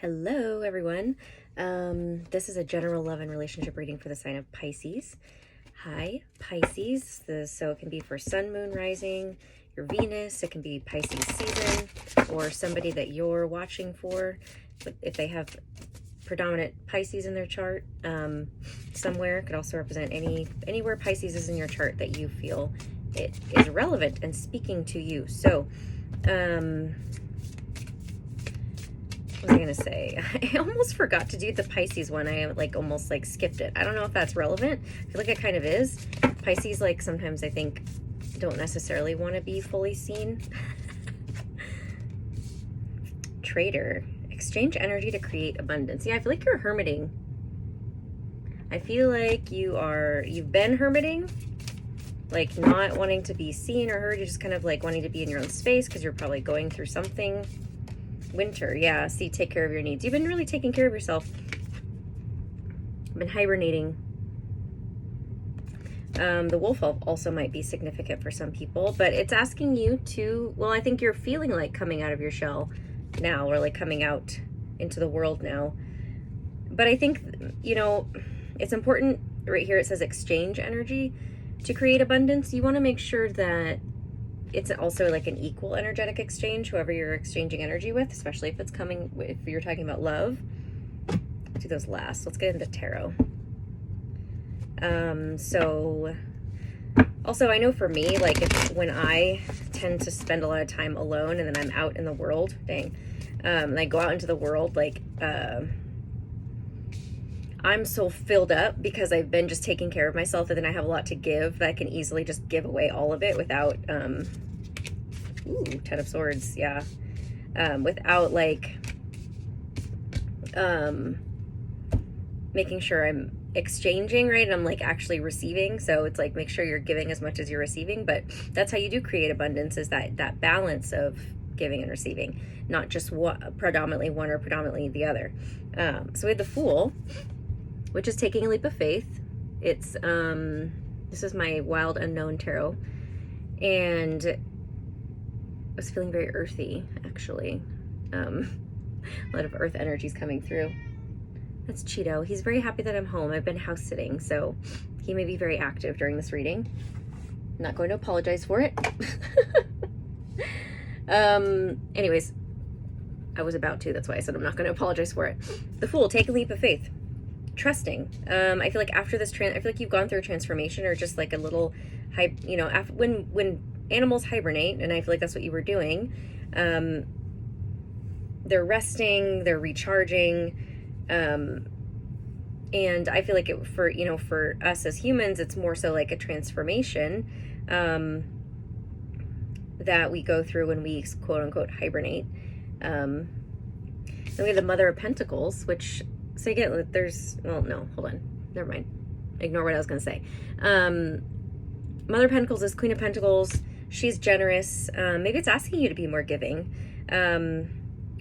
Hello, everyone. This is a general love and relationship reading for the sign of Pisces. Hi, Pisces. So it can be for sun, moon, rising, your Venus. It can be Pisces season or somebody that you're watching for. But if they have predominant Pisces in their chart somewhere, it could also represent anywhere Pisces is in your chart that you feel it is relevant and speaking to you. So, what was I gonna say? I almost forgot to do the Pisces one. I almost skipped it. I don't know if that's relevant. I feel like it kind of is. Pisces, sometimes I think don't necessarily want to be fully seen. Trader. Exchange energy to create abundance. Yeah, I feel like you're hermiting. I feel like you've been hermiting, not wanting to be seen or heard. You're just kind of wanting to be in your own space because you're probably going through something. Winter, yeah. See, take care of your needs. You've been really taking care of yourself. Been hibernating. The wolf also might be significant for some people, but it's asking you to, well, I think you're feeling like coming out of your shell now, or coming out into the world now. But I think, it's important right here. It says exchange energy to create abundance. You want to make sure that it's also an equal energetic exchange, whoever you're exchanging energy with, especially if you're talking about love. Let's do those last. Let's get into tarot. So also I know for me, when I tend to spend a lot of time alone and then I'm out in the world, and I go out into the world, I'm so filled up because I've been just taking care of myself, and then I have a lot to give that I can easily just give away all of it without, Ten of Swords, yeah. Without making sure I'm exchanging, right? And I'm actually receiving. So it's make sure you're giving as much as you're receiving, but that's how you do create abundance, is that balance of giving and receiving, not just predominantly one or predominantly the other. So we had the Fool, which is taking a leap of faith. It's this is my Wild Unknown tarot, and I was feeling very earthy, actually. A lot of earth energies coming through. That's Cheeto. He's very happy that I'm home. I've been house sitting, so he may be very active during this reading. I'm not going to apologize for it. Anyways, I was about to. That's why I said I'm not going to apologize for it. The Fool, take a leap of faith. Trusting. I feel like after this I feel like you've gone through a transformation, or just a little hype, after, when animals hibernate, and I feel like that's what you were doing. They're resting, they're recharging, and I feel like for us as humans, it's more so a transformation that we go through when we quote unquote hibernate. Then we have the Mother of Pentacles, which, so again, no, hold on, never mind, ignore what I was going to say. Mother of Pentacles is Queen of Pentacles. She's generous. Maybe it's asking you to be more giving.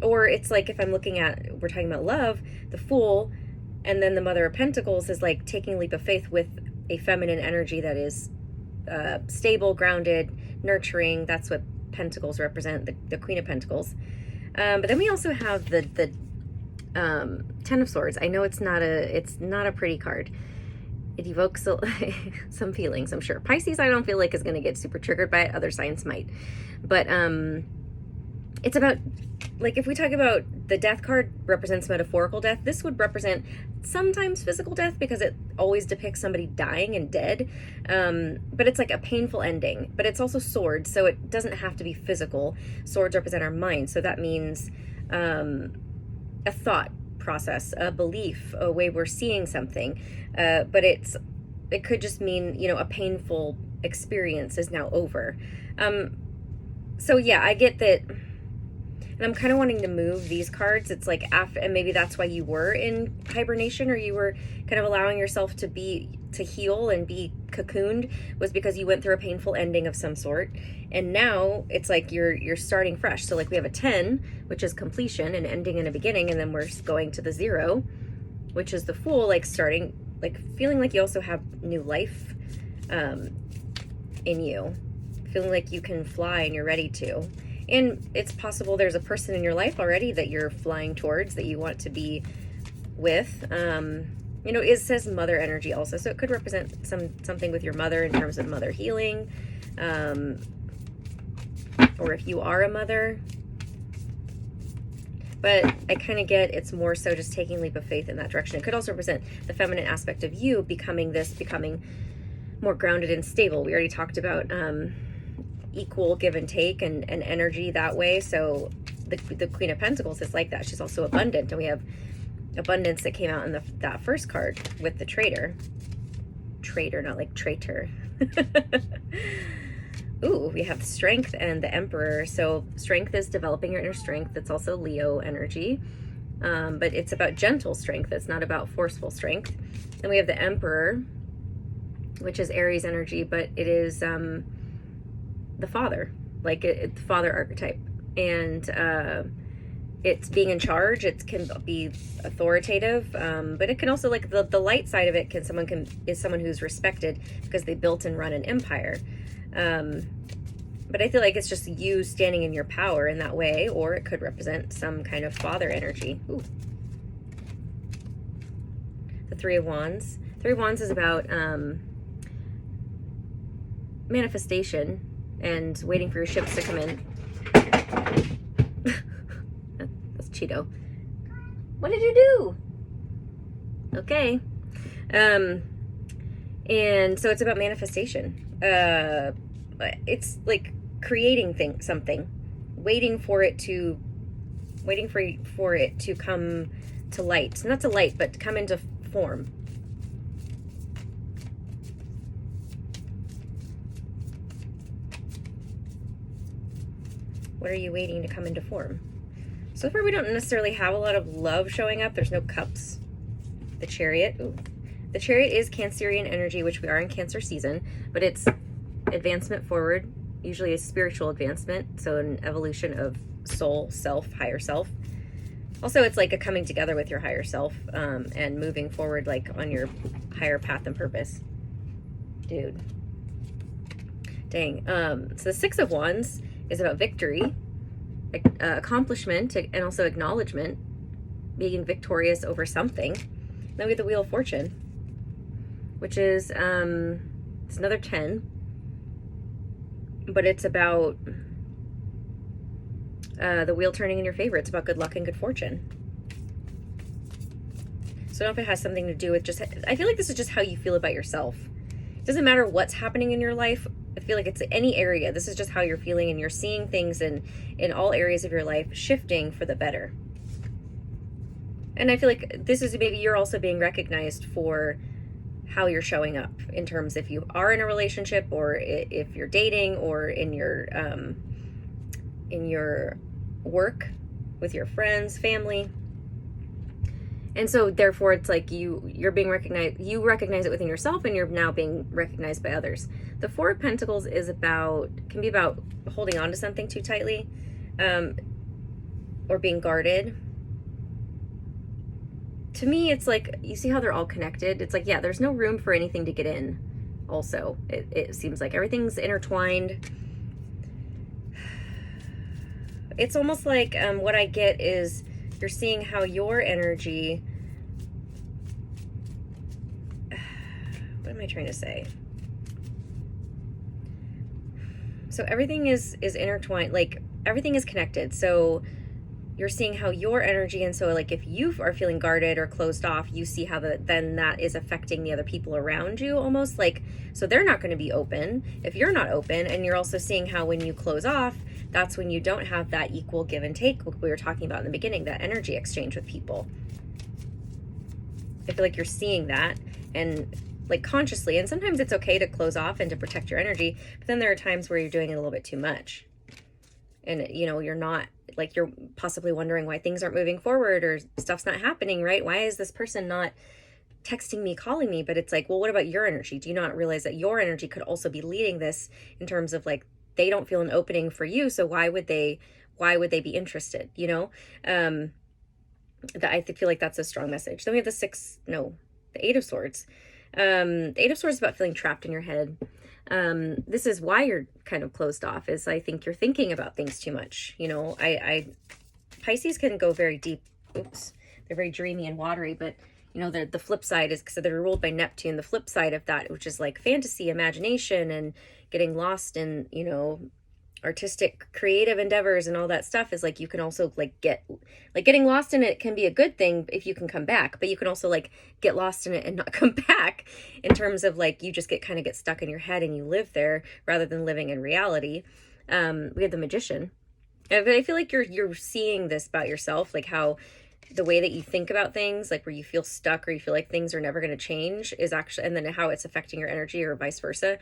Or it's if we're talking about love, the Fool, and then the Mother of Pentacles is taking a leap of faith with a feminine energy that is stable, grounded, nurturing. That's what Pentacles represent, the Queen of Pentacles. But then we also have the Ten of Swords. I know it's not a pretty card. It evokes some feelings, I'm sure. Pisces, I don't feel like is going to get super triggered by it. Other signs might. But it's about, if we talk about the Death card represents metaphorical death, this would represent sometimes physical death because it always depicts somebody dying and dead. But it's a painful ending. But it's also swords, so it doesn't have to be physical. Swords represent our mind, so that means a thought process, a belief, a way we're seeing something. But it could just mean, a painful experience is now over. So yeah, I get that. And I'm kind of wanting to move these cards. It's after, and maybe that's why you were in hibernation, or you were kind of allowing yourself to heal and be cocooned, was because you went through a painful ending of some sort. And now it's you're starting fresh. So we have a 10, which is completion and ending in a beginning. And then we're going to the 0, which is the Fool, starting, feeling like you also have new life in you, feeling like you can fly and you're ready to. And it's possible there's a person in your life already that you're flying towards, that you want to be with. You know, it says mother energy also, so it could represent something with your mother in terms of mother healing, or if you are a mother. But I kind of get it's more so just taking a leap of faith in that direction. It could also represent the feminine aspect of you becoming more grounded and stable. We already talked about equal give and take and energy that way. So the Queen of Pentacles is like that. She's also abundant, and we have abundance that came out in that first card with the traitor, not like traitor. Ooh, we have strength and the Emperor. So strength is developing your inner strength. It's also Leo energy, but it's about gentle strength. It's not about forceful strength. And we have the Emperor, which is Aries energy, but it is the father, like the father archetype. And it's being in charge. It can be authoritative, but it can also, like the light side of it, is someone who's respected because they built and run an empire. But I feel like it's just you standing in your power in that way, or it could represent some kind of father energy. Ooh. The Three of Wands. Three of Wands is about manifestation and waiting for your ships to come in. That's Cheeto. What did you do? Okay. And so it's about manifestation. It's like creating something, waiting for it to come to light. Not to light, but to come into form. What are you waiting to come into form? So far, we don't necessarily have a lot of love showing up. There's no cups. The Chariot. Ooh. The Chariot is Cancerian energy, which we are in Cancer season, but it's advancement forward, usually a spiritual advancement, so an evolution of soul, self, higher self. Also, it's like a coming together with your higher self, and moving forward like on your higher path and purpose. Dude. Dang. So the Six of Wands is about victory, accomplishment, and also acknowledgement, being victorious over something. Then we have the Wheel of Fortune, which is it's another 10, but it's about the wheel turning in your favor. It's about good luck and good fortune. So I don't know if it has something to do with just, I feel like this is just how you feel about yourself. It doesn't matter what's happening in your life. I feel like it's any area. This is just how you're feeling, and you're seeing things in all areas of your life shifting for the better. And I feel like this is maybe you're also being recognized for how you're showing up in terms if you are in a relationship, or if you're dating, or in your work with your friends, family. And so therefore it's like you're being recognized, you recognize it within yourself, and you're now being recognized by others. The Four of Pentacles can be about holding on to something too tightly, or being guarded. To me, it's like, you see how they're all connected? It's like, yeah, there's no room for anything to get in. Also, it seems like everything's intertwined. It's almost like what I get is you're seeing how your energy, what am I trying to say? So everything is intertwined, like everything is connected. So you're seeing how your energy, and so like if you are feeling guarded or closed off, you see how then that is affecting the other people around you, almost like, so they're not going to be open if you're not open. And you're also seeing how when you close off, that's when you don't have that equal give and take, like we were talking about in the beginning, that energy exchange with people. I feel like you're seeing that, and like consciously, and sometimes it's okay to close off and to protect your energy, but then there are times where you're doing it a little bit too much. And, you know, you're not, like, you're possibly wondering why things aren't moving forward, or stuff's not happening, right? Why is this person not texting me, calling me? But it's like, well, what about your energy? Do you not realize that your energy could also be leading this in terms of like, they don't feel an opening for you, so why would they be interested, you know? That I feel like that's a strong message. Then we have the Eight of Swords. The Eight of Swords is about feeling trapped in your head. This is why you're kind of closed off, is I think you're thinking about things too much. You know, Pisces can go very deep. Oops. They're very dreamy and watery, but you know, the flip side is, because they're ruled by Neptune, the flip side of that, which is like fantasy, imagination, and getting lost in, you know, artistic creative endeavors and all that stuff, is like you can also like getting lost in it can be a good thing if you can come back, but you can also like get lost in it and not come back, in terms of like you just get stuck in your head and you live there rather than living in reality. We have the Magician. I feel like you're seeing this about yourself, like how the way that you think about things, like where you feel stuck or you feel like things are never going to change, is actually, and then how it's affecting your energy or vice versa.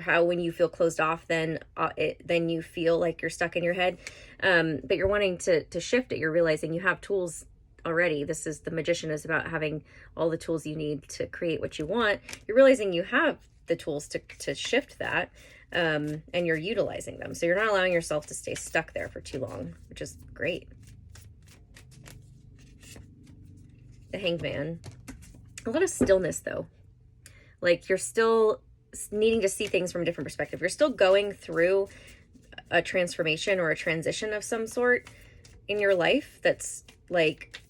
How when you feel closed off, then you feel like you're stuck in your head, but you're wanting to shift it. You're realizing you have tools already. This is the Magician, is about having all the tools you need to create what you want. You're realizing you have the tools to shift that, and you're utilizing them, so you're not allowing yourself to stay stuck there for too long, which is great. The Hanged Man, a lot of stillness though, like you're still needing to see things from a different perspective. You're still going through a transformation or a transition of some sort in your life that's like,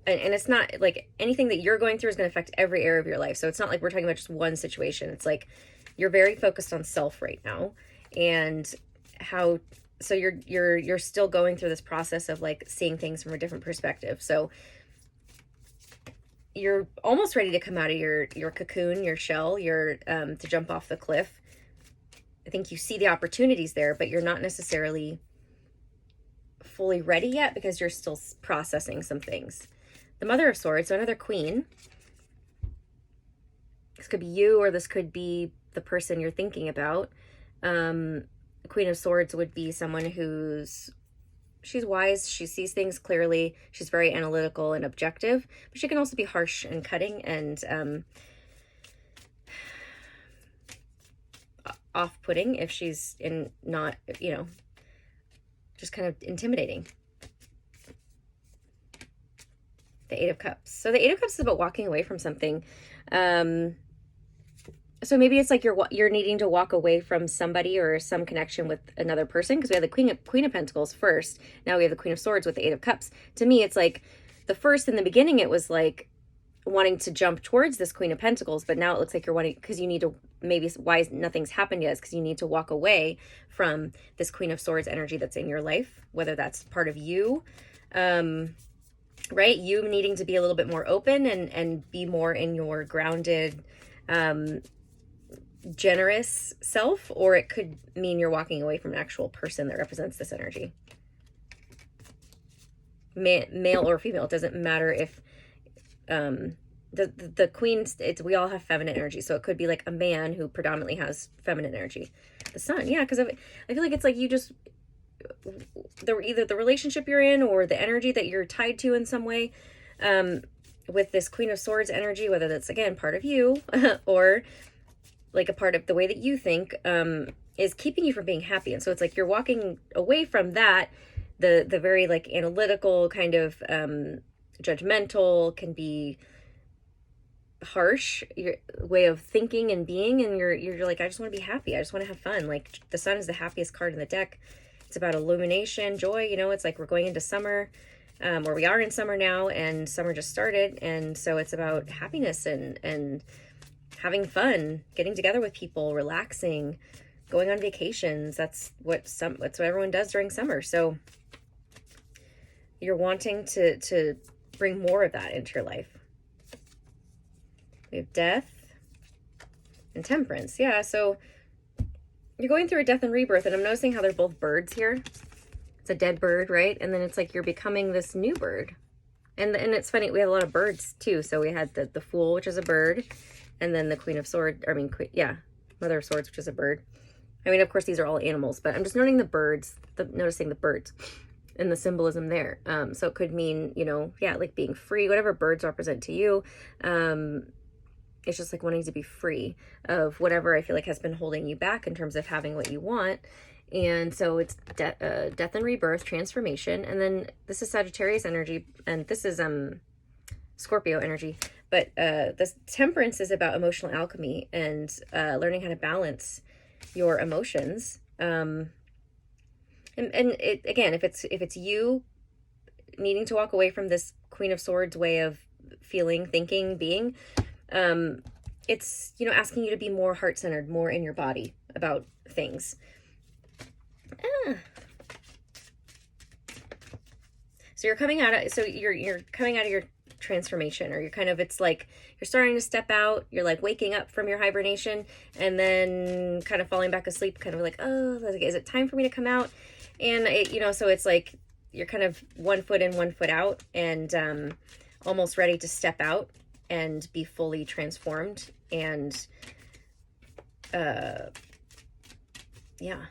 and it's not like anything that you're going through is going to affect every area of your life. So it's not like we're talking about just one situation. It's like you're very focused on self right now, and how, so you're still going through this process of like seeing things from a different perspective. So you're almost ready to come out of your cocoon, your shell, to jump off the cliff. I think you see the opportunities there, but you're not necessarily fully ready yet because you're still processing some things. The Mother of Swords, so another queen. This could be you, or this could be the person you're thinking about. The Queen of Swords would be someone she's wise, she sees things clearly, she's very analytical and objective, but she can also be harsh and cutting and off-putting if she's not, you know, just kind of intimidating. The Eight of Cups. So the Eight of Cups is about walking away from something. So maybe it's like you're needing to walk away from somebody or some connection with another person, because we have the Queen of Pentacles first. Now we have the Queen of Swords with the Eight of Cups. To me, it's like the first, in the beginning, it was like wanting to jump towards this Queen of Pentacles, but now it looks like you're wanting, because you need to, maybe why nothing's happened yet is because you need to walk away from this Queen of Swords energy that's in your life, whether that's part of you, right? You needing to be a little bit more open and be more in your grounded, generous self, or it could mean you're walking away from an actual person that represents this energy. Male or female, it doesn't matter if the queen, we all have feminine energy, so it could be like a man who predominantly has feminine energy. The Sun, yeah, because I feel like it's like you just, either the relationship you're in or the energy that you're tied to in some way, with this Queen of Swords energy, whether that's again part of you or like a part of the way that you think, is keeping you from being happy. And so it's like you're walking away from that, the very like analytical kind of judgmental, can be harsh your way of thinking and being, and you're like, I just want to be happy, I just want to have fun. Like the Sun is the happiest card in the deck. It's about illumination, joy, you know, it's like we're going into summer, or we are in summer now, and summer just started, and so it's about happiness and having fun, getting together with people, relaxing, going on vacations. That's what everyone does during summer. So you're wanting to bring more of that into your life. We have Death and Temperance. Yeah, so you're going through a death and rebirth, and I'm noticing how they're both birds here. It's a dead bird, right? And then it's like you're becoming this new bird. And it's funny, we have a lot of birds too. So we had the Fool, which is a bird, and then the Queen of Swords, Mother of Swords, which is a bird. I mean, of course, these are all animals, but I'm just noting the birds, noticing the birds and the symbolism there. So it could mean, you know, yeah, like being free, whatever birds represent to you. It's just like wanting to be free of whatever I feel like has been holding you back in terms of having what you want. And so it's death and rebirth, transformation. And then this is Sagittarius energy, and this is Scorpio energy. But this Temperance is about emotional alchemy and learning how to balance your emotions. And it, again, if it's you needing to walk away from this Queen of Swords way of feeling, thinking, being, it's, you know, asking you to be more heart-centered, more in your body about things. So you're coming out of, so you're coming out of your transformation, or you're kind of, it's like you're starting to step out, you're like waking up from your hibernation and then kind of falling back asleep, kind of like, oh, is it time for me to come out? And it, you know, so it's like you're kind of 1 foot in, 1 foot out, and almost ready to step out and be fully transformed. And yeah,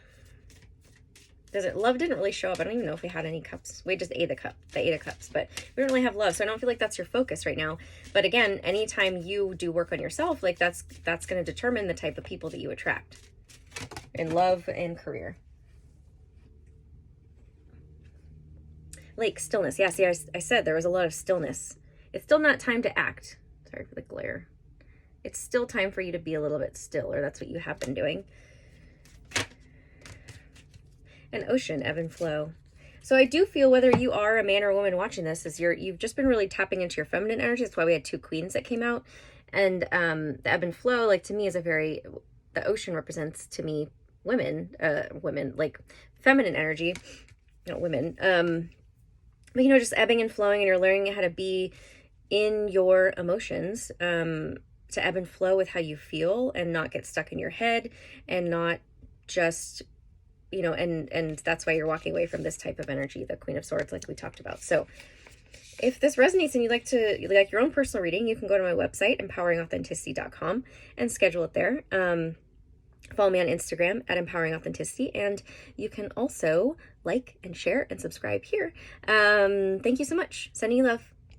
love didn't really show up. I don't even know if we had any cups. We just ate the Eight of Cups, but we don't really have love. So I don't feel like that's your focus right now. But again, anytime you do work on yourself, like that's going to determine the type of people that you attract in love and career. Lake, stillness. Yeah, see, I said there was a lot of stillness. It's still not time to act. Sorry for the glare. It's still time for you to be a little bit still, or that's what you have been doing. An ocean, ebb and flow. So I do feel, whether you are a man or a woman watching this, is you've just been really tapping into your feminine energy. That's why we had 2 queens that came out. And the ebb and flow, like, to me, is the ocean represents to me women, like feminine energy, women. But, you know, just ebbing and flowing, and you're learning how to be in your emotions, to ebb and flow with how you feel and not get stuck in your head, and not just, you know, and that's why you're walking away from this type of energy, the Queen of Swords, like we talked about. So if this resonates and you'd like your own personal reading, you can go to my website, empoweringauthenticity.com, and schedule it there. Follow me on Instagram at Empowering Authenticity, and you can also like and share and subscribe here. Thank you so much. Sending you love.